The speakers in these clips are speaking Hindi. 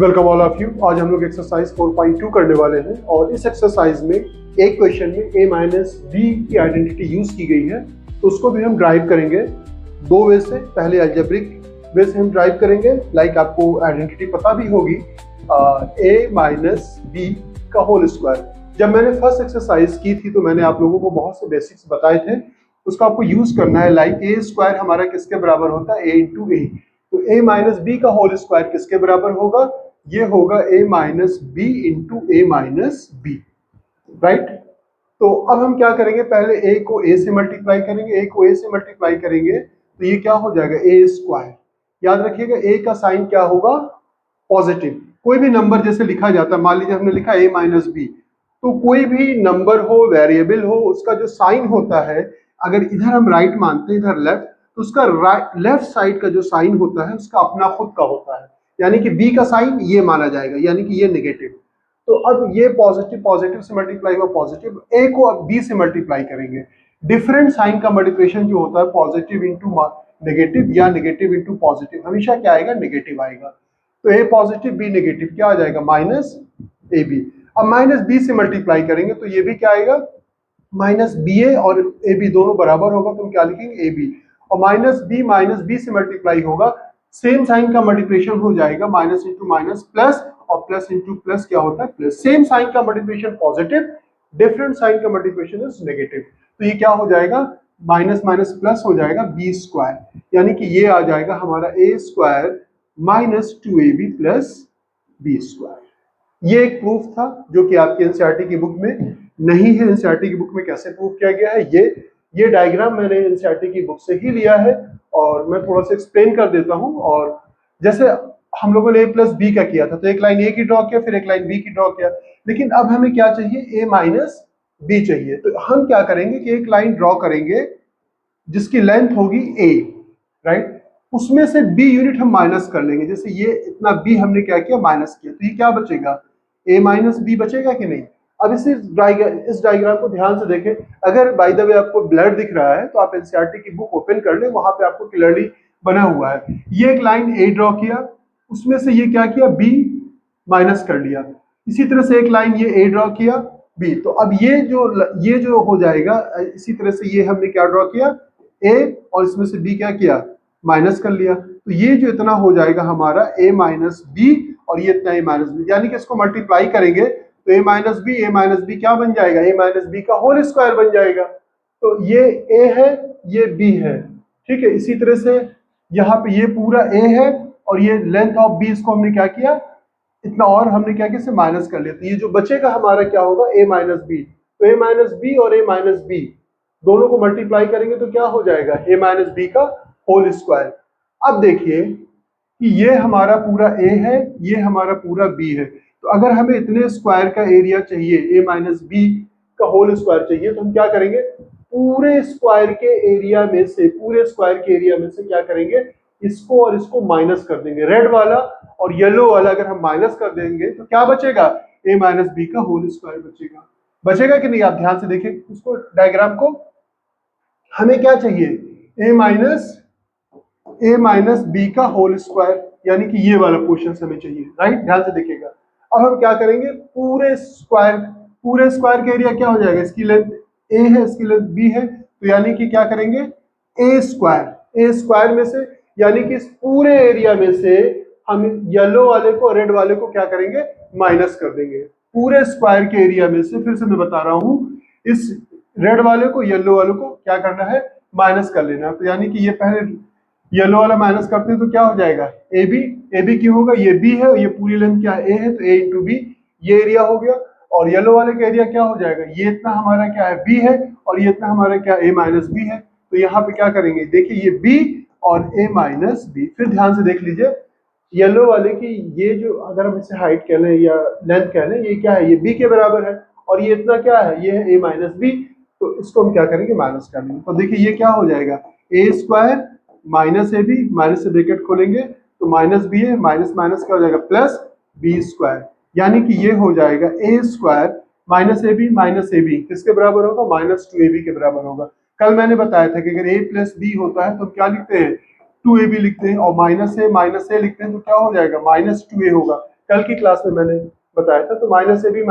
Welcome all of you. आज हम लोग एक्सरसाइज 4.2 करने वाले हैं और इस एक्सरसाइज में एक क्वेश्चन में a माइनस बी की आइडेंटिटी यूज की गई है, तो उसको भी हम ड्राइव करेंगे दो वे से। पहले अलजेब्रिक वे से हम ड्राइव करेंगे, लाइक आपको आइडेंटिटी पता भी होगी, a माइनस बी का होल स्क्वायर। जब मैंने फर्स्ट एक्सरसाइज की थी तो मैंने आप लोगों को बहुत से बेसिक्स बताए थे, उसका आपको यूज करना है। लाइक a स्क्वायर हमारा किसके बराबर होता है, a इंटू ए। तो a माइनस बी का होल स्क्वायर किसके बराबर होगा, ये होगा a minus b into a minus b, right. तो अब हम क्या करेंगे, पहले a को a से मल्टीप्लाई करेंगे, a को a से मल्टीप्लाई करेंगे तो ये क्या हो जाएगा, a स्क्वायर। याद रखिएगा a का साइन क्या होगा, पॉजिटिव। कोई भी नंबर जैसे लिखा जाता है, मान लीजिए हमने लिखा a माइनस बी, तो कोई भी नंबर हो, वेरिएबल हो, उसका जो साइन होता है, अगर इधर हम राइट मानते हैं, इधर लेफ्ट, तो उसका लेफ्ट साइड का जो साइन होता है उसका अपना खुद का होता है। यानी कि b का साइन ये माना जाएगा, यानी कि ये नेगेटिव। तो अब ये पॉजिटिव पॉजिटिव से मल्टीप्लाई हुआ पॉजिटिव, a को अब b से मल्टीप्लाई करेंगे। डिफरेंट साइन का मल्टीप्लिकेशन जो होता है, पॉजिटिव इंटू नेगेटिव या नेगेटिव इंटू पॉजिटिव, हमेशा क्या आएगा, नेगेटिव आएगा। तो a पॉजिटिव b नेगेटिव, क्या आ जाएगा, माइनस ए बी। अब माइनस बी से मल्टीप्लाई करेंगे तो ये भी क्या आएगा, माइनस बी ए, और ए बी दोनों बराबर होगा तो हम क्या लिखेंगे, ए बी। और माइनस बी से मल्टीप्लाई होगा, सेम साइन का मल्टीप्लिकेशन हो जाएगा, माइनस इंटू माइनस प्लस, और प्लस इंटू प्लस क्या होता है, प्लस। सेम साइन का मल्टीप्लिकेशन पॉजिटिव, डिफरेंट साइन का मल्टीप्लिकेशन इज नेगेटिव। तो ये क्या हो जाएगा, माइनस माइनस प्लस हो जाएगा बी स्क्वायर, यानी कि ये आ जाएगा हमारा a square minus 2ab plus b square. ये एक प्रूफ था जो कि आपके एनसीईआरटी की बुक में नहीं है। एनसीईआरटी की बुक में कैसे प्रूफ किया गया है, ये डायग्राम मैंने एनसीईआरटी की बुक से ही लिया है और मैं थोड़ा सा एक्सप्लेन कर देता हूं। और जैसे हम लोगों ने a प्लस बी का किया था, तो एक लाइन a की ड्रॉ किया, फिर एक लाइन b की ड्रॉ किया, लेकिन अब हमें क्या चाहिए, a माइनस बी चाहिए। तो हम क्या करेंगे कि एक लाइन ड्रॉ करेंगे जिसकी लेंथ होगी a, राइट। उसमें से b यूनिट हम माइनस कर लेंगे, जैसे ये इतना b हमने क्या किया, माइनस किया, तो ये क्या बचेगा, a माइनस बी बचेगा कि नहीं। अब इस डायग्राम को ध्यान से देखें। अगर बाय द वे आपको ब्लर दिख रहा है तो आप एनसीईआरटी की बुक ओपन कर लें, वहां पे आपको क्लियरली बना हुआ है। ये एक लाइन a ड्रॉ किया, उसमें से ये क्या किया, b माइनस कर लिया। इसी तरह से एक लाइन ये a ड्रॉ किया, b। तो अब ये जो हो जाएगा, इसी तरह से ये हमने क्या ड्रॉ किया, a, और इसमें से b क्या किया, माइनस कर लिया। तो ये जो इतना हो जाएगा हमारा a माइनस बी, और ये इतना a माइनस बी, यानी कि इसको मल्टीप्लाई करेंगे तो a माइनस बी क्या बन जाएगा, a माइनस बी का होल स्क्वायर बन जाएगा। तो ये a है, ये b है, ठीक है। इसी तरह से यहाँ पे ये पूरा a है, और ये लेंथ ऑफ b, इसको हमने क्या किया, इतना और हमने क्या किया, इसे माइनस कर लिया। तो ये जो बचेगा हमारा क्या होगा, a माइनस बी। तो a माइनस बी और a माइनस बी दोनों को मल्टीप्लाई करेंगे तो क्या हो जाएगा, a माइनस बी का होल स्क्वायर। अब देखिए कि ये हमारा पूरा a है, ये हमारा पूरा b है। तो अगर हमें इतने स्क्वायर का एरिया चाहिए, a माइनस बी का होल स्क्वायर चाहिए, तो हम क्या करेंगे, पूरे स्क्वायर के एरिया में से क्या करेंगे, इसको और इसको माइनस कर देंगे। रेड वाला और येलो वाला अगर हम माइनस कर देंगे तो क्या बचेगा, a माइनस बी का होल स्क्वायर बचेगा कि नहीं। आप ध्यान से देखिए उसको, डायग्राम को। हमें क्या चाहिए, a माइनस बी का होल स्क्वायर, यानी कि ये वाला पोर्शन हमें चाहिए, राइट। ध्यान से देखिएगा। अब हम क्या करेंगे, पूरे स्क्वायर का एरिया क्या हो जाएगा, इसकी लेंथ a है, इसकी लेंथ b है, तो यानी कि क्या करेंगे, a स्क्वायर में से, यानी कि इस पूरे एरिया में से हम येलो वाले को, रेड वाले को क्या करेंगे, माइनस कर देंगे। पूरे स्क्वायर के एरिया में से, फिर से मैं बता रहा हूं, इस रेड वाले को, येलो वाले को क्या करना है, माइनस कर लेना। तो यानी कि ये पहले येलो वाला माइनस करते हैं तो क्या हो जाएगा, ए बी क्यों होगा, ये बी है, ये पूरी लेंथ क्या है, ए है, तो ए इंटू बी, ये एरिया हो गया। और येलो वाले का एरिया क्या हो जाएगा, ये इतना हमारा क्या है, बी है, और ये इतना हमारा क्या, ए माइनस बी है। तो यहाँ पे क्या करेंगे, देखिए ये बी और ए माइनस बी। फिर ध्यान से देख लीजिए, येलो वाले की ये जो, अगर हम इसे हाइट कह लें या लेंथ कह लें, ये क्या है, ये बी के बराबर है, और ये इतना क्या है, ये है ए माइनस बी। तो इसको हम क्या करेंगे, माइनस कर लेंगे। तो देखिए ये क्या हो जाएगा, a square minus a b, minus से ब्रैकेट खोलेंगे तो माइनस बी है, माइनस माइनस क्या हो जाएगा, प्लस बी स्क्वायर। यानी कि ये हो जाएगा a square minus a B किसके बराबर होगा, माइनस 2ab के बराबर होगा। कल मैंने बताया था कि अगर a प्लस बी होता है तो क्या लिखते हैं, 2ab लिखते हैं, और माइनस ए लिखते हैं तो क्या हो जाएगा, माइनस 2a होगा। कल की क्लास में मैंने बताया था। तो माइनस ए बी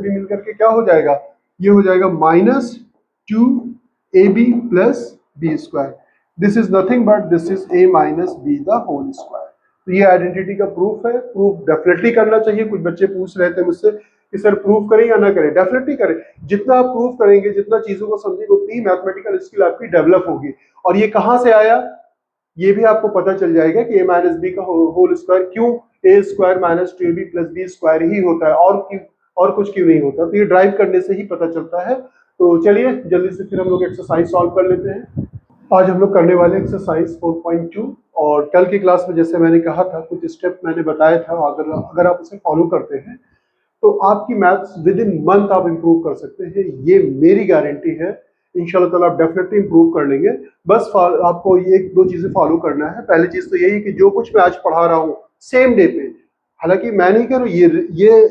मिलकर के क्या हो जाएगा, ये हो जाएगा -2ab plus b square. This is nothing but this is a minus b the whole square. तो ये आइडेंटिटी का प्रूफ है। प्रूफ डेफिनेटली करना चाहिए। कुछ बच्चे पूछ रहे थे मुझसे कि सर प्रूफ करें या ना करें। डेफिनेटली करें। जितना आप प्रूफ करेंगे, जितना चीजों को समझेंगे, उतनी मैथमेटिकल स्किल आपकी डेवलप होगी। और ये कहाँ से आया, ये भी आपको पता चल जाएगा कि a माइनस बी का होल स्क्वायर क्यों a square minus 2ab plus b square ही होता है, और कुछ क्यों नहीं होता। तो ये ड्राइव करने से ही पता चलता है। तो चलिए जल्दी से फिर हम लोग एक्सरसाइज सॉल्व कर लेते हैं। आज हम लोग करने वाले एक्सरसाइज 4.2। और कल की क्लास में जैसे मैंने कहा था, कुछ स्टेप मैंने बताया था, अगर आप उसे फॉलो करते हैं तो आपकी मैथ्स विद इन मंथ आप इंप्रूव कर सकते हैं। ये मेरी गारंटी है। इंशाल्लाह ताला आप डेफिनेटली इंप्रूव कर लेंगे। बस आपको ये एक दो चीजें फॉलो करना है। पहली चीज तो यही है कि जो कुछ मैं आज पढ़ा रहा हूँ सेम डे पे, हालांकि मैं नहीं कह रहा हूँ, ये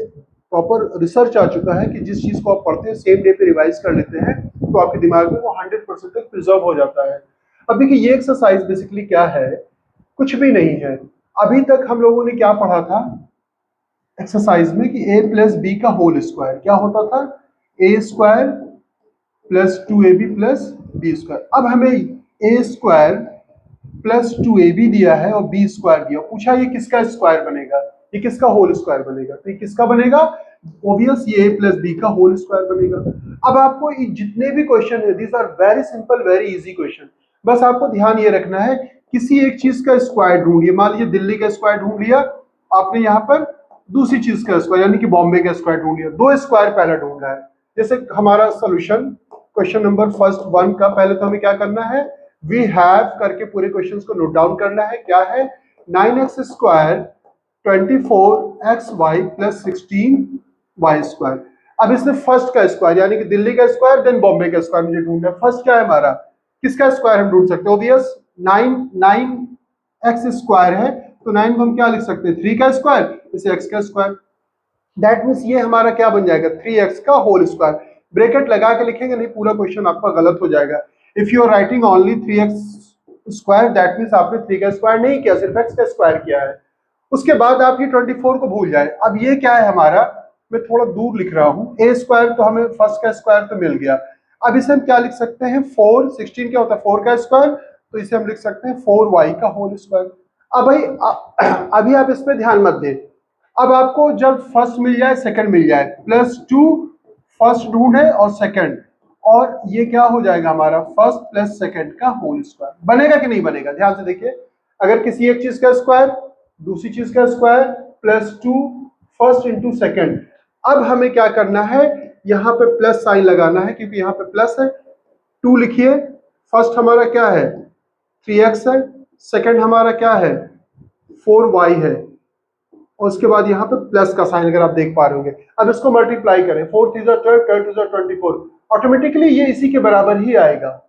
प्रॉपर रिसर्च आ चुका है कि जिस चीज को आप पढ़ते हैं सेम डे पे रिवाइज कर लेते हैं तो आपके दिमाग में वो 100% तक प्रिजर्व हो जाता है। अब देखिए ये एक्सरसाइज बेसिकली क्या है, कुछ भी नहीं है। अभी तक हम लोगों ने क्या पढ़ा था एक्सरसाइज में कि a प्लस बी का होल स्क्वायर क्या होता था, a square plus 2ab plus b square. अब हमें a स्क्वायर प्लस 2ab दिया है और b स्क्वायर दिया, पूछा ये किसका स्क्वायर बनेगा, ये किसका होल स्क्वायर बनेगा। तो ये किसका बनेगा, ऑब्वियस ये a प्लस बी का होल स्क्वायर बनेगा। अब आपको जितने भी क्वेश्चन है, these are very simple very easy question. बस आपको ध्यान ये रखना है, किसी एक चीज का स्क्वायर ढूंढिए। मान लीजिए दिल्ली का स्क्वायर ढूंढ लिया आपने, यहाँ पर दूसरी चीज का स्क्वायर यानी कि बॉम्बे का स्क्वायर ढूंढ लिया। दो स्क्वायर पहला ढूंढना है। जैसे हमारा सोल्यूशन क्वेश्चन नंबर फर्स्ट 1 का, पहले तो हमें क्या करना है, वी हैव करके पूरे क्वेश्चंस को नोट डाउन करना है। क्या है, 9x square 24xy plus 16y square. अब इसमें फर्स्ट का स्क्वायर यानी कि दिल्ली का स्क्वायर देन बॉम्बे का स्क्वायर मुझे ढूंढना है। फर्स्ट क्या है हमारा, किसका स्क्वायर हम ढूंढ सकते हैं, ऑब्वियस 9x स्क्वायर है तो 9 को हम क्या लिख सकते हैं, 3 का स्क्वायर, इसे x का स्क्वायर। दैट मींस ये हमारा क्या बन जाएगा, 3x का होल स्क्वायर। ब्रैकेट लगा के लिखेंगे, नहीं पूरा क्वेश्चन आपका गलत हो जाएगा। If you are writing only 3x square that means आपने 3 का स्क्वायर नहीं किया, सिर्फ x का स्क्वायर किया है। उसके बाद आप ये 24 को भूल जाए। अब ये क्या है हमारा, मैं थोड़ा दूर लिख रहा हूं, a स्क्वायर तो हमें फर्स्ट का स्क्वायर तो मिल गया। अब इसे हम क्या लिख सकते हैं, 4, 16 क्या होता है 4 का स्क्वायर, तो इसे हम लिख सकते हैं 4y का होल स्क्वायर। अब भाई अभी आप इस पे ध्यान मत दें। अब आपको जब फर्स्ट मिल जाए सेकंड मिल जाए, +2 फर्स्ट ढूंढे और सेकंड, और ये क्या हो जाएगा हमारा फर्स्ट प्लस सेकंड का होल स्क्वायर। बनेगा कि नहीं बनेगा, ध्यान से देखिए। अगर किसी एक चीज का स्क्वायर दूसरी चीज का स्क्वायर +2 फर्स्ट इंटू सेकंड। अब हमें क्या करना है, यहाँ पे प्लस साइन लगाना है क्योंकि यहाँ पे प्लस है। 2 लिखिए, फर्स्ट हमारा क्या है 3x है, सेकंड हमारा क्या है 4y है, और उसके बाद यहाँ पे प्लस का साइन अगर आप देख पा रहे होंगे। अब इसको मल्टीप्लाई करें, 4 3 12 12 2 24, ऑटोमेटिकली ये इसी के बराबर ही आएगा।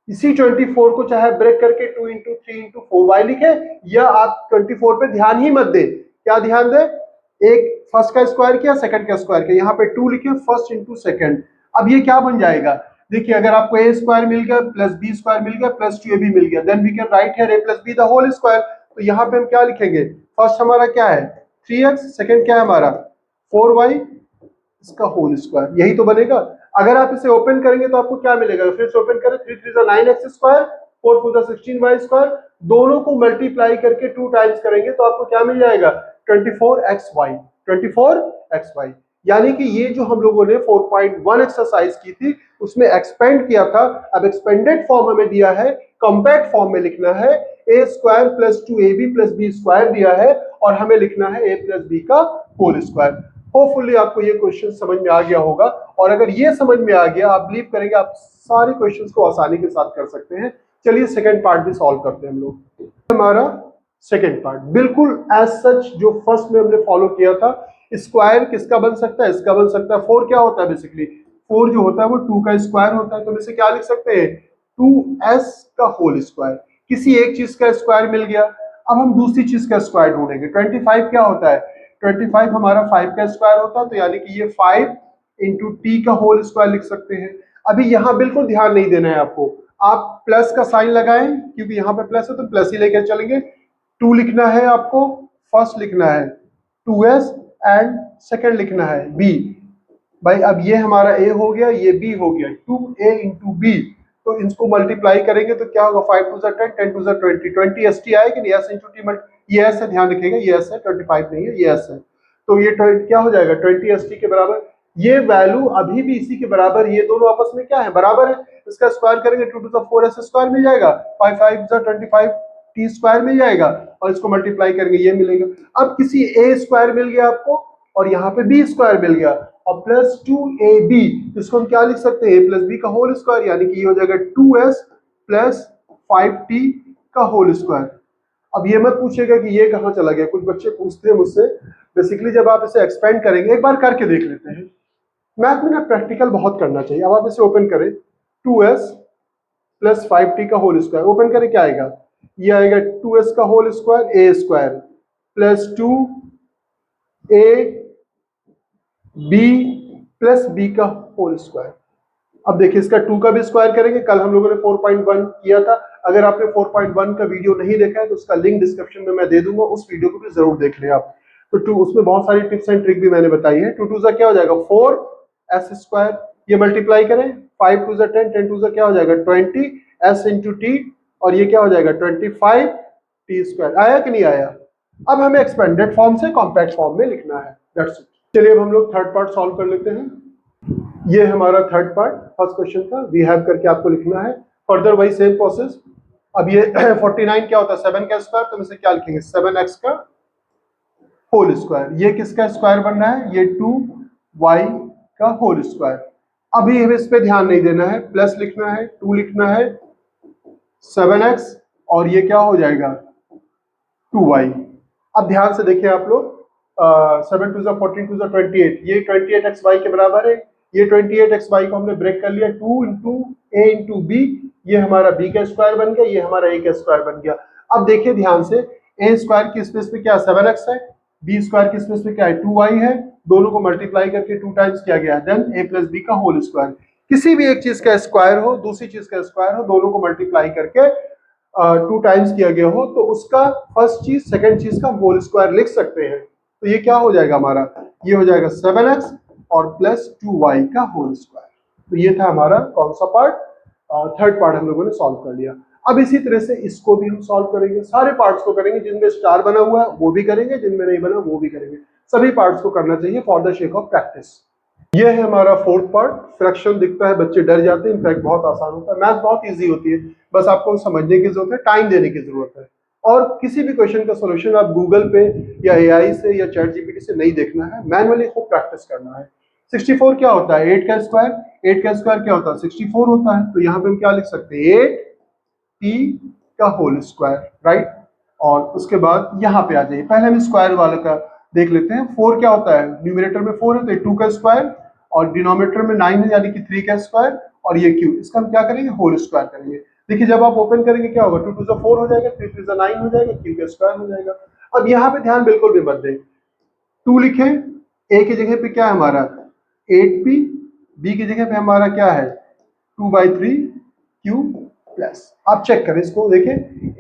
इसी 24 को चाहे ब्रेक करके 2 इंटू 3 इंटू 4y लिखे, या आप 24 पे ध्यान ही मत दे। क्या ध्यान दे, एक फर्स्ट का स्क्वायर किया सेकंड का स्क्वायर किया, यहाँ पे 2 लिखे फर्स्ट इंटू सेकंड। अब ये क्या बन जाएगा, देखिए अगर आपको a स्क्वायर मिल गया प्लस b स्क्वायर मिल गया प्लस 2ab मिल गया, then we can write here a plus b the whole square. तो यहाँ पे हम क्या लिखेंगे, फर्स्ट हमारा क्या है 3x, सेकंड क्या है हमारा 4y, इसका होल स्क्वायर, यही तो बनेगा। अगर आप इसे ओपन करेंगे तो आपको क्या मिलेगा, फिर से ओपन करें, 3 3 9x स्क्वायर 4 4 16y स्क्वायर, दोनों को मल्टीप्लाई करके 2 टाइम्स करेंगे तो आपको क्या मिल जाएगा 24xy, 24xy। यानी कि ये जो हम लोगों ने 4.1 एक्सरसाइज की थी उसमें एक्सपेंड किया था। अब एक्सपेंडेड फॉर्म हमें दिया है, कॉम्पैक्ट फॉर्म में लिखना है, a square plus 2ab plus b square दिया है और हमें लिखना है a प्लस b का होल स्क्वायर। होपफुली आपको ये क्वेश्चन समझ में आ गया होगा, और अगर ये समझ में आ गया आप बिलीव करेंगे आप सारे क्वेश्चंस को आसानी के साथ कर सकते हैं। चलिए सेकंड पार्ट भी सॉल्व करते हैं हम लोग। हमारा सेकंड पार्ट बिल्कुल एज सच जो फर्स्ट में हमने फॉलो किया था। स्क्वायर किसका बन सकता है, इसका बन सकता है। 4 क्या होता है, बेसिकली 4 जो होता है वो 2 का स्क्वायर होता है, तो हम इसे क्या लिख सकते हैं 2s का होल स्क्वायर। किसी एक चीज का स्क्वायर मिल गया, अब हम दूसरी चीज का स्क्वायर ढूंढेंगे। 25 क्या होता है, 25 हमारा 5 का स्क्वायर होता है, तो यानी कि ये 5 इंटू टी का होल स्क्वायर लिख सकते हैं। अभी यहाँ बिल्कुल ध्यान नहीं देना है आपको, आप प्लस का साइन लगाएं क्योंकि यहाँ पे प्लस है तो प्लस ही लेकर चलेंगे। 2 लिखना है आपको, फर्स्ट लिखना है 2s एंड सेकंड लिखना है b। भाई अब ये हमारा a हो गया, ये b हो गया, 2a इंटू b। तो इसको मल्टीप्लाई करेंगे तो क्या होगा, 5 टू 10, 10 टू 20, 20 st आएगा कि s इंटू टी ये s है, ध्यान रखिएगा ये s है, 25 नहीं है, ये s है। तो ये क्या हो जाएगा 20 st के बराबर। ये वैल्यू अभी भी इसी के बराबर, ये दोनों आपस में क्या है, बराबर है। इसका स्क्वायर करेंगे 2 टू द 4s स्क्वायर मिल जाएगा, 5 5 25 t स्क्वायर मिल जाएगा, और इसको मल्टीप्लाई करेंगे ये मिलेगा। अब किसी a स्क्वायर मिल गया आपको और यहाँ पे b स्क्वायर मिल गया और प्लस 2ab, इसको हम क्या लिख सकते हैं, a प्लस बी का होल स्क्वायर, यानी कि ये हो जाएगा 2s प्लस 5t का होल स्क्वायर। अब ये मत पूछेगा कि ये कहाँ चला गया, कुछ बच्चे पूछते हैं मुझसे। बेसिकली जब आप इसे एक्सपेंड करेंगे, एक बार करके देख लेते हैं, मैथ में ना प्रैक्टिकल बहुत करना चाहिए। अब आप इसे ओपन करें, 2s प्लस 5t का होल स्क्वायर, ओपन करें क्या आएगा, ये आएगा 2s का whole square a square plus 2a b plus b का होल स्क्वायर। अब देखिए इसका 2 का भी स्क्वायर करेंगे, कल हम लोगों ने 4.1 किया था। अगर आपने 4.1 का वीडियो नहीं देखा है तो उसका लिंक डिस्क्रिप्शन में मैं दे दूंगा, उस वीडियो को भी जरूर देख लें आप। तो 2 उसमें बहुत सारी टिप्स एंड ट्रिक भी मैंने बताई है। 2 2 क्या हो जाएगा 4s स्क्वायर, ये मल्टीप्लाई करें 5 2 10, 10 2 क्या हो जाएगा 20 s इंटू टी, और ये क्या हो जाएगा 25 t स्क्वायर। आया कि नहीं आया। अब हमें एक्सपेंडेड फॉर्म से कॉम्पैक्ट फॉर्म में लिखना है, दैट्स इट। चलिए अब हम लोग थर्ड पार्ट सॉल्व कर लेते हैं। ये हमारा थर्ड पार्ट फर्स्ट क्वेश्चन का, वी हैव करके आपको लिखना है। फर्दर वही सेम प्रोसेस। अब ये 49 क्या होता है 7 का स्क्वायर, तो हम इसे क्या लिखेंगे 7x का होल स्क्वायर। ये किसका स्क्वायर बन रहा है, ये 2y का होल स्क्वायर। अभी हमें इस पे ध्यान नहीं देना है, प्लस लिखना है, 2 लिखना है 7x और ये क्या हो जाएगा 2y। अब ध्यान से देखिए आप लोग, 7 2 14 2 28, ये 28xy के बराबर है। ये 28xy को हमने ब्रेक कर लिया, 2 इंटू a इंटू b, ये हमारा b का स्क्वायर बन गया, ये हमारा a का स्क्वायर बन गया। अब देखिए ध्यान से, a स्क्वायर की स्पेस पे क्या 7x है, b स्क्वायर की स्पेस पे क्या है 2y है, दोनों को मल्टीप्लाई करके 2 टाइम्स किया गया, देन a प्लस b का होल स्क्वायर। किसी भी एक चीज का स्क्वायर हो, दूसरी चीज का स्क्वायर हो, दोनों को मल्टीप्लाई करके 2 टाइम्स किया गया हो, तो उसका फर्स्ट चीज सेकंड चीज का होल स्क्वायर लिख सकते हैं। तो ये क्या हो जाएगा हमारा, ये हो जाएगा 7x और प्लस 2y का होल स्क्वायर। तो ये था हमारा कौन सा पार्ट, थर्ड पार्ट हम लोगों ने सॉल्व कर लिया। अब इसी तरह से इसको भी हम सॉल्व करेंगे, सारे पार्ट्स को करेंगे, जिनमें स्टार बना हुआ है वो भी करेंगे, जिनमें नहीं बना वो भी करेंगे। सभी पार्ट्स को करना चाहिए for the shake of practice. ये है हमारा फोर्थ पार्ट। फ्रैक्शन दिखता है बच्चे डर जाते हैं, इनफैक्ट बहुत आसान होता है, मैथ बहुत ईजी होती है, बस आपको समझने की जरूरत है, टाइम देने की जरूरत है। और किसी भी क्वेश्चन का सॉल्यूशन आप गूगल पे या एआई से या चैट जीपीटी से नहीं देखना है, मैनुअली खूब प्रैक्टिस करना है। 64 क्या होता है 8 का स्क्वायर, 8 का स्क्वायर क्या होता है 64 होता है। तो यहाँ पे हम क्या लिख सकते हैं 8t का होल स्क्वायर, राइट। और उसके बाद यहाँ पे आ जाइए, पहले हम स्क्वायर वाले का देख लेते हैं। 4 क्या होता है, न्यूमरेटर में 4 है तो 2 का स्क्वायर, और डिनोमिनेटर में 9 है यानी कि 3 का स्क्वायर, और ये q, इसका हम क्या करेंगे होल स्क्वायर करेंगे। देखिए जब आप ओपन करेंगे क्या होगा 2 2 4 हो जाएगा, 3 3 9 हो जाएगा, q का स्क्वायर हो जाएगा। अब यहाँ पे ध्यान बिल्कुल भी मत दें, 2 लिखें, a की जगह पे क्या है हमारा 8p, b की जगह पे हमारा क्या है 2/3 q प्लस। आप चेक करें इसको, देखें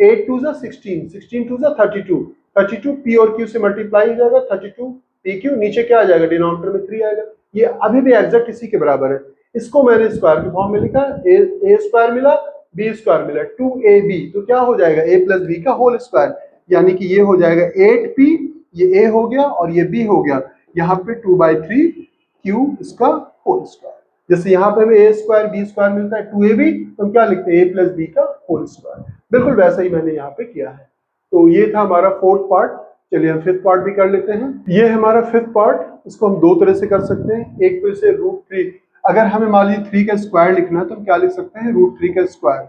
8 2 16, 16 2 32, 32 p और q से मल्टीप्लाई हो जाएगा, 32 pq, नीचे क्या आ जाएगा डिनोमिनेटर में 3 आएगा। ये अभी भी एग्जैक्ट इसी के बराबर है। इसको मैंने स्क्वायर के फॉर्म में लिखा, a स्क्वायर मिला, b स्क्वायर मिला, 2ab, तो क्या हो जाएगा a प्लस b का होल स्क्वायर, यानी कि ये हो जाएगा 8p, ये a हो गया और ये b हो गया, यहाँ पे 2/3 q इसका होल स्क्वायर। जैसे यहाँ पे हमें a स्क्वायर b स्क्वायर मिलता है 2ab, तो हम क्या लिखते हैं a प्लस b का होल स्क्वायर। बिल्कुल वैसा ही मैंने यहाँ पे किया है। तो ये था हमारा फोर्थ पार्ट। चलिए हम फिफ्थ पार्ट भी कर लेते हैं। ये हमारा फिफ्थ पार्ट, इसको हम दो तरह से कर सकते हैं। एक तो इसे √3, अगर हमें मान लीजिए 3 का स्क्वायर लिखना है तो हम क्या लिख सकते हैं √3 का स्क्वायर।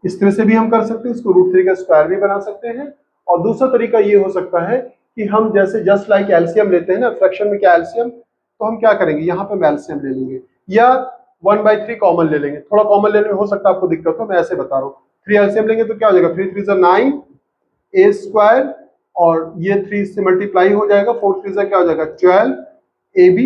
इस तरह से भी हम कर सकते हैं, इसको √3 का स्क्वायर भी बना सकते हैं। और दूसरा तरीका ये हो सकता है कि हम जैसे जस्ट लाइक एलसीएम लेते हैं ना, फ्रैक्शन में क्या एलसीएम, तो हम क्या करेंगे यहाँ पे हम एलसीएम ले लेंगे या 1/3 कॉमन ले लेंगे। थोड़ा कॉमन लेने में हो सकता है आपको दिक्कत हो, मैं ऐसे बता रहा हूँ। 3 एलसीएम लेंगे तो क्या हो जाएगा 3 3 9 a स्क्वायर, और ये 3 से मल्टीप्लाई हो जाएगा, 4 3 क्या हो जाएगा 12 ab,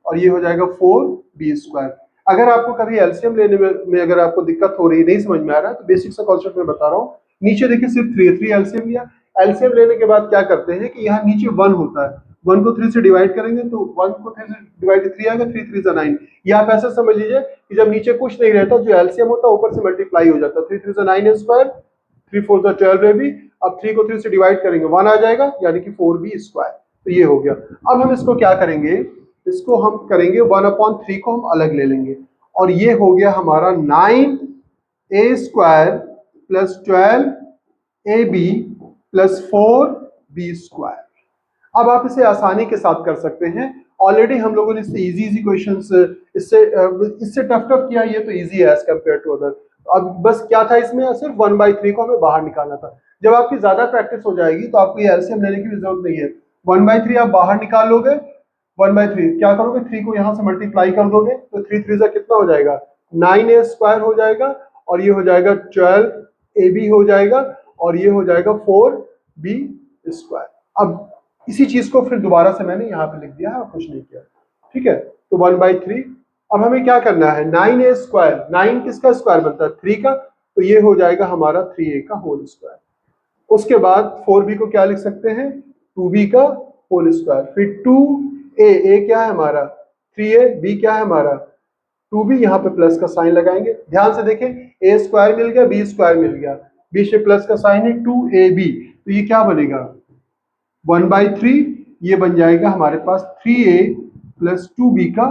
और ये हो जाएगा 4b स्क्वायर। अगर आपको कभी एलसीएम लेने में अगर आपको दिक्कत हो रही है, नहीं समझ में आ रहा है, तो बेसिक सा कॉन्सेप्ट में बता रहा हूँ। नीचे देखिए सिर्फ 3 एलसीएम लिया, एलसीएम लेने के बाद क्या करते हैं कि यहाँ नीचे 1 होता है, 1 को 3 से डिवाइड करेंगे तो 1 को 3 से डिवाइड 3 आएगा, 3 3 जा 9। ये आप ऐसा समझ लीजिए कि जब नीचे कुछ नहीं रहता, जो एलसीएम होता है ऊपर से मल्टीप्लाई हो जाता है। 3 3 जा 9 स्क्वायर, 3 4 जा 12 है भी। अब 3 को 3 से डिवाइड करेंगे 1 आ जाएगा, यानी कि 4b स्क्वायर। तो ये हो गया। अब हम इसको क्या करेंगे, इसको हम करेंगे 1/3 को हम अलग ले लेंगे, और ये हो गया हमारा 9a square plus 12ab plus 4b square. अब आप इसे आसानी के साथ कर सकते हैं। ऑलरेडी हम लोगों ने इससे इजी क्वेश्चंस इससे टफ किया, ये तो इजी है एज कम्पेयर टू अदर। अब बस क्या था इसमें, सिर्फ 1/3 को हमें बाहर निकालना था। जब आपकी ज्यादा प्रैक्टिस हो जाएगी तो आपको ये एलसीएम लेने की भी जरूरत नहीं है। 1/3 आप बाहर निकाल लोगे, 1/3 क्या करोगे, 3 को यहां से मल्टीप्लाई कर दोगे तो 3 3 जा कितना हो जाएगा, 9a स्क्वायर हो जाएगा, और ये हो जाएगा 12ab हो जाएगा, और ये हो जाएगा 4b स्क्वायर। अब इसी चीज को फिर दोबारा से मैंने यहाँ पे लिख दिया है और कुछ नहीं किया, ठीक है। तो 1/3। अब हमें क्या करना है, 9a स्क्वायर, 9 किसका स्क्वायर बनता है, 3 का, तो ये हो जाएगा हमारा 3a का होल स्क्वायर। उसके बाद 4b को क्या लिख सकते हैं, 2b का होल स्क्वायर। फिर 2a क्या है हमारा 3a, b क्या है हमारा 2b, यहाँ पे प्लस का साइन लगाएंगे। ध्यान से देखें, a स्क्वायर मिल गया, b स्क्वायर मिल गया, b से प्लस का साइन है 2ab, तो ये क्या बनेगा 1/3, ये बन जाएगा हमारे पास 3a प्लस 2b का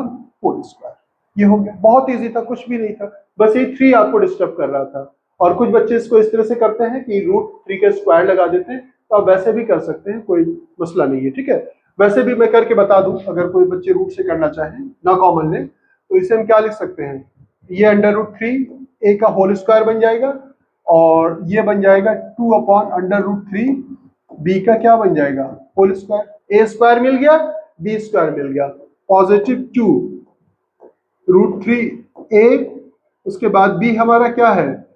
होल स्क्वायर। ये हो गया, बहुत इजी था, कुछ भी नहीं था, बस ये 3 आपको डिस्टर्ब कर रहा था। और कुछ बच्चे इसको इस तरह से करते हैं कि √3 का स्क्वायर लगा देते हैं, तो आप वैसे भी कर सकते हैं, कोई मसला नहीं है, ठीक है। वैसे भी मैं करके बता दूं, अगर कोई बच्चे रूट से करना चाहें, ना कॉमन लें, तो इसे हम क्या लिख सकते हैं, ये √3 a का होल स्क्वायर बन जाएगा, और ये बन जाएगा 2/√3 b का क्या बन जाएगा होल स्क्वायर। a स्क्वायर मिल गया, b स्क्वायर मिल गया, पॉजिटिव 2√3a, उसके बाद b हमारा क्या है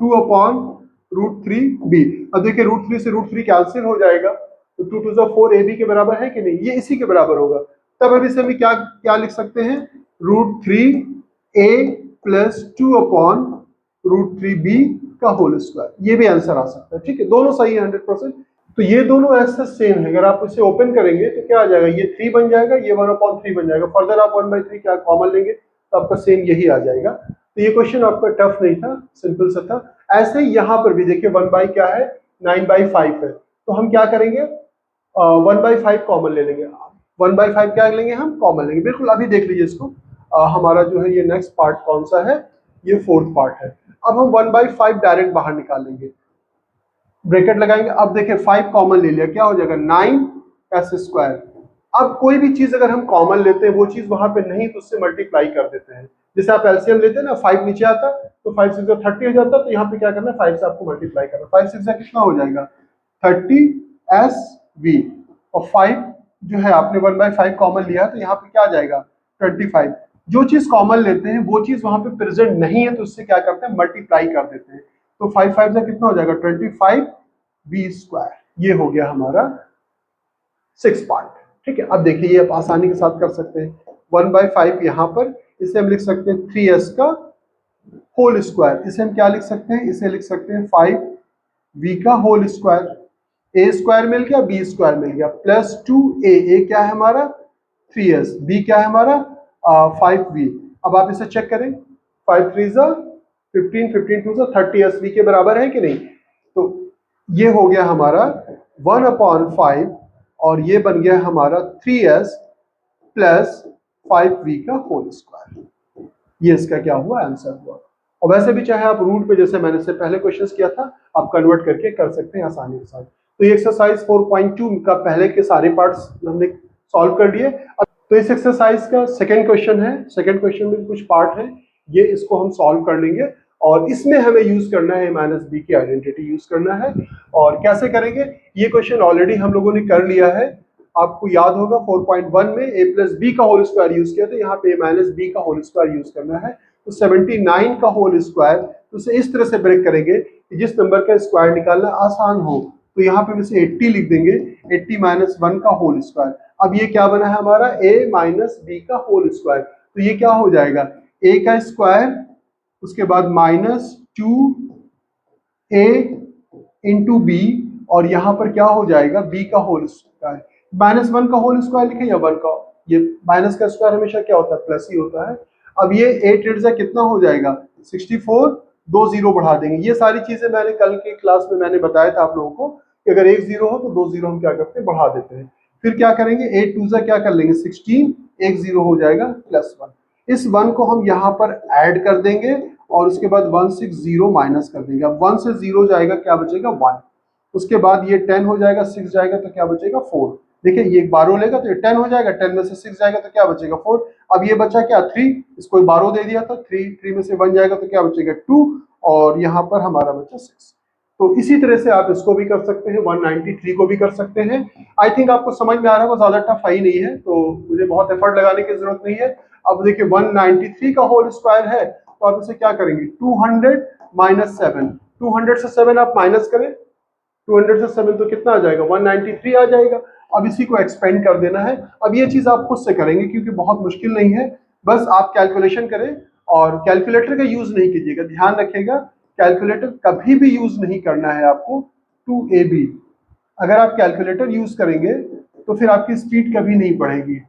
2/√3b। अब देखिए √3 से √3 कैंसिल हो जाएगा, तो 2 2 4ab के बराबर है कि नहीं, ये इसी के बराबर होगा। तब अब इसे हम क्या लिख सकते हैं, √3a प्लस 2/√3b का होल स्क्वायर। ये भी आंसर आ सकता है, ठीक है, दोनों सही है 100%। तो ये दोनों ऐसे सेम है, अगर आप इसे ओपन करेंगे तो क्या आ जाएगा, ये 3 बन जाएगा, ये 1/3 बन जाएगा। फर्दर आप 1/3 क्या कॉमन लेंगे तो आपका सेम यही आ जाएगा। तो ये क्वेश्चन आपका टफ नहीं था, सिंपल सा था। ऐसे ही यहाँ पर भी देखिए 1 क्या है 9/5 है, तो हम क्या करेंगे 1/5 कॉमन ले लेंगे। 1/5 क्या लेंगे हम, कॉमन लेंगे, बिल्कुल। अभी देख लीजिए इसको, हमारा जो है ये नेक्स्ट पार्ट कौन सा है, ये 4th पार्ट है। अब हम 1/5 डायरेक्ट बाहर निकाल लेंगे, ब्रैकेट लगाएंगे। अब देखिए 5 कॉमन ले लिया, क्या हो जाएगा 9s स्क्वायर। अब कोई भी चीज अगर हम कॉमन लेते हैं, वो चीज वहां पे नहीं तो उससे मल्टीप्लाई कर देते हैं। जैसे आप एलसीएम लेते हैं ना, 5 नीचे आता तो 5 6 30 हो जाता, तो यहाँ पे क्या करना है 5 से आपको मल्टीप्लाई करना। 5 6 कितना हो जाएगा 30sv, और 5 जो है आपने 1/5 कॉमन लिया तो यहाँ पे क्या आ जाएगा 25। जो चीज कॉमन लेते हैं वो चीज वहां पे प्रेजेंट नहीं है, तो उससे क्या करते हैं मल्टीप्लाई कर देते हैं। तो 5 5 से कितना हो जाएगा 25b स्क्वायर। ये हो गया हमारा 6th पार्ट, ठीक है। अब देखिए ये आप आसानी के साथ कर सकते हैं। 1/5 यहाँ पर, इसे हम लिख सकते हैं 3s का होल स्क्वायर। इसे हम क्या लिख सकते हैं, इसे लिख सकते हैं 5v का होल स्क्वायर। a स्क्वायर मिल गया, b स्क्वायर मिल गया, प्लस 2a क्या है हमारा 3s, b क्या है हमारा 5v। अब आप इसे चेक करें, 5 3 15, 15 2 30sv के बराबर है कि नहीं। तो ये हो गया हमारा 1/5, और ये बन गया हमारा 3s प्लस 5v का होल स्क्वायर। ये इसका क्या हुआ आंसर हुआ। और वैसे भी चाहे आप रूट पे, जैसे मैंने से पहले क्वेश्चंस किया था, आप कन्वर्ट करके कर सकते हैं आसानी के साथ। तो ये एक्सरसाइज 4.2 का पहले के सारे पार्ट्स हमने सॉल्व कर लिए। तो इस एक्सरसाइज का सेकंड क्वेश्चन है, सेकंड क्वेश्चन में कुछ पार्ट है, ये इसको हम सॉल्व कर लेंगे, और इसमें हमें यूज करना है -b की आइडेंटिटी यूज करना है। और कैसे करेंगे, ये क्वेश्चन ऑलरेडी हम लोगों ने कर लिया है। आपको याद होगा 4.1 में a प्लस b का होल स्क्वायर यूज किया था, यहाँ पे -b का होल स्क्वायर यूज करना है। तो 79 का होल स्क्वायर, तो उसे इस तरह से ब्रेक करेंगे कि जिस नंबर का स्क्वायर निकालना आसान हो। तो यहाँ पे वैसे 80 लिख देंगे, 80 - 1 का होल स्क्वायर। अब ये क्या बना है हमारा a - b का होल स्क्वायर। तो ये क्या हो जाएगा a का स्क्वायर, उसके बाद -2a इंटू b, और यहाँ पर क्या हो जाएगा b का होल स्क्वायर। -1 का होल स्क्वायर लिखें या 1 का, ये माइनस का स्क्वायर हमेशा क्या होता है, प्लस ही होता है। अब ये 8 8 से कितना हो जाएगा 64, 2 जीरो बढ़ा देंगे। ये सारी चीजें मैंने कल की क्लास में मैंने बताया था आप लोगों को कि अगर एक जीरो हो तो 2 जीरो हम क्या करते हैं, बढ़ा देते हैं। फिर क्या करेंगे, 8 2 से क्या कर लेंगे 16, एक जीरो हो जाएगा +1। इस 1 को हम यहाँ पर ऐड कर देंगे और उसके बाद 160 माइनस कर देंगे। अब 1 से 0 जाएगा, क्या बचेगा 1। उसके बाद ये 10 हो जाएगा, 6 जाएगा तो क्या बचेगा 4। देखिए ये 12 लेगा तो ये 10 हो जाएगा, 10 में से 6 जाएगा तो क्या बचेगा 4। अब ये बचा क्या 3, इसको 12 दे दिया था, 3 में से 1 जाएगा तो क्या बचेगा 2, और यहाँ पर हमारा बचा 6। तो इसी तरह से आप इसको भी कर सकते हैं, 193 को भी कर सकते हैं। आई थिंक आपको समझ में आ रहा है, वो ज्यादा टफ ही नहीं है, तो मुझे बहुत एफर्ट लगाने की जरूरत नहीं है। अब देखिए 193 का होल स्क्वायर है, तो आप इसे क्या करेंगे, 200 माइनस 7, 200 से 7 आप माइनस करें, 200 से 7 तो कितना आ जाएगा 193 आ जाएगा। अब इसी को एक्सपेंड कर देना है। अब ये चीज आप खुद से करेंगे क्योंकि बहुत मुश्किल नहीं है, बस आप कैलकुलेशन करें और कैलकुलेटर का यूज नहीं कीजिएगा। ध्यान रखिएगा कैलकुलेटर कभी भी यूज नहीं करना है आपको टू ए बी। अगर आप कैलकुलेटर यूज करेंगे तो फिर आपकी स्पीड कभी नहीं बढ़ेगी,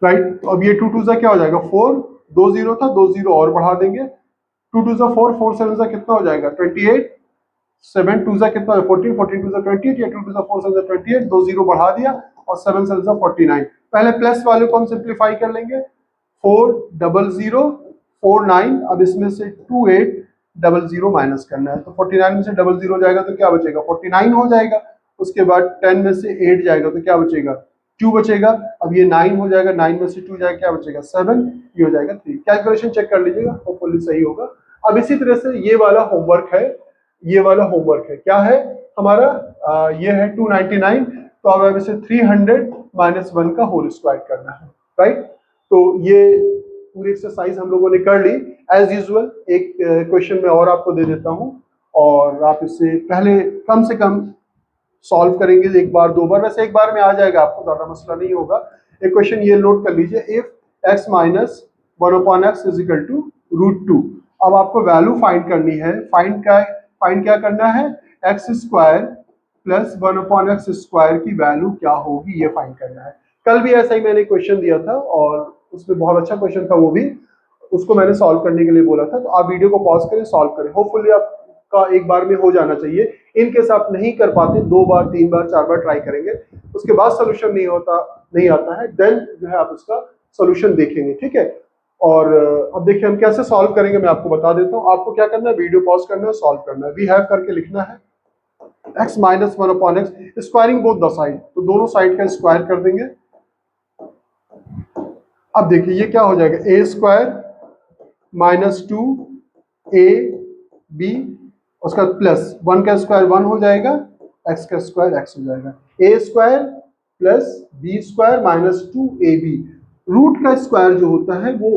राइट। तो अब ये 2 2 क्या हो जाएगा 4, 2 जीरो था, 2 जीरो और बढ़ा देंगे, 2 2 4, 4 7 कितना हो जाएगा 28, 7 2 कितना है 14, 14 2 28, या 2 2 4 7 28, 2 जीरो बढ़ा दिया और 7 7 49। पहले प्लस वाले को हम सिंप्लीफाई कर लेंगे, 4 00 49। अब इसमें से 28 00 माइनस करना है, तो 49 में से 00 जाएगा तो क्या बचेगा 49 हो जाएगा। उसके बाद 10 में से 8 जाएगा तो क्या बचेगा 2 बचेगा। अब ये 9 हो जाएगा, 9 में से 2 जाएगा क्या बचेगा 7, ये हो जाएगा 3। कैलकुलेशन चेक कर लीजिएगा, होपफुली सही होगा। अब इसी तरह से ये वाला होमवर्क है, ये वाला होमवर्क है, क्या है हमारा, ये है 299। तो अब इसे 300 माइनस 1 का होल स्क्वायर करना है, राइट। तो ये पूरी एक्सरसाइज हम लोगों ने कर ली। एज यूजुअल एक क्वेश्चन मैं और आपको दे देता हूं और आप इसे पहले कम से कम सॉल्व करेंगे, एक बार दो बार, वैसे एक बार में आ जाएगा, आपको ज्यादा मसला नहीं होगा। एक क्वेश्चन ये नोट कर लीजिए, if x minus 1/x is equal to √2। अब आपको वैल्यू फाइंड करनी है। फाइंड क्या करना है, x square plus 1/x square की वैल्यू क्या होगी, ये फाइंड करना है। कल भी ऐसा ही मैंने क्वेश्चन दिया था और उसमें बहुत अच्छा क्वेश्चन था, वो भी उसको मैंने सॉल्व करने के लिए बोला था। तो आप वीडियो को पॉज करें, सॉल्व करें, होपफुली आपका एक बार में हो जाना चाहिए। इन केस आप नहीं कर पाते, 2 बार 3 बार 4 बार ट्राई करेंगे, उसके बाद सोल्यूशन नहीं आता है, देन जो है आप उसका सोल्यूशन देखेंगे, ठीक है। और अब देखिए हम कैसे सॉल्व करेंगे, मैं आपको बता देता हूँ। आपको क्या करना है, वीडियो पॉज करना है, सॉल्व करना है। वी हैव करके लिखना है x minus 1/x, squaring both the side, तो दोनों साइड का स्क्वायर कर देंगे। अब देखिए ये क्या हो जाएगा, a स्क्वायर माइनस 2ab, उसका प्लस 1 का स्क्वायर 1 हो जाएगा, x का स्क्वायर x हो जाएगा, a square plus b square minus 2ab। Root का स्क्वायर जो होता है वो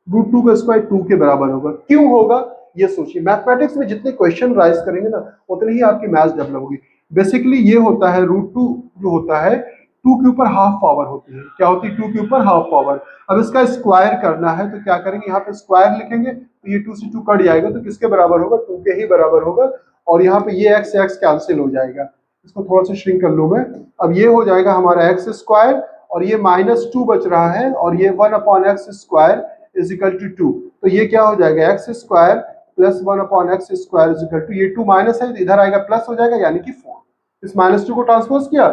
√2 का स्क्वायर 2 के बराबर होगा। क्यों होगा ये सोचिए, मैथमेटिक्स में जितने क्वेश्चन राइज करेंगे ना उतनी ही आपकी मैथ्स डेवलप होगी। बेसिकली ये होता है √2 जो होता है 2 के ऊपर हाफ पावर होती है। क्या होती है 2 के ऊपर हाफ पावर। अब इसका स्क्वायर करना है तो क्या करेंगे, यहाँ पे स्क्वायर लिखेंगे तो ये 2 से 2 कट जाएगा तो किसके बराबर होगा, 2 के ही बराबर होगा। और यहाँ पे ये x कैंसिल हो जाएगा, इसको थोड़ा सा श्रिंक कर लूं मैं। अब ये हो जाएगा हमारा x स्क्वायर और ये -2 बच रहा है और ये 1/x square is equal to 2। तो ये क्या हो जाएगा, x square plus 1/x square is equal to, ये 2 माइनस है इधर आएगा प्लस हो जाएगा, यानी कि 4। इस -2 को ट्रांसपोज किया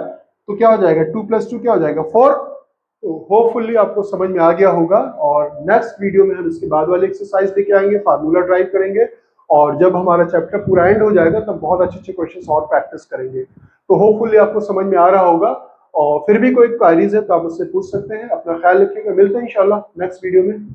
तो क्या हो जाएगा, 2 + 2 क्या हो जाएगा 4। तो होपफुली आपको समझ में आ गया होगा। और नेक्स्ट वीडियो में हम इसके बाद वाली एक्सरसाइज लेके आएंगे, फार्मूला ड्राइव करेंगे और जब हमारा चैप्टर पूरा एंड हो जाएगा तब बहुत अच्छे क्वेश्चंस और प्रैक्टिस करेंगे। तो होपफुली आपको समझ में आ रहा होगा। और फिर भी कोई क्वेरीज है तो आप मुझसे पूछ सकते हैं। अपना ख्याल रखिएगा, मिलते हैं इंशाल्लाह नेक्स्ट वीडियो में।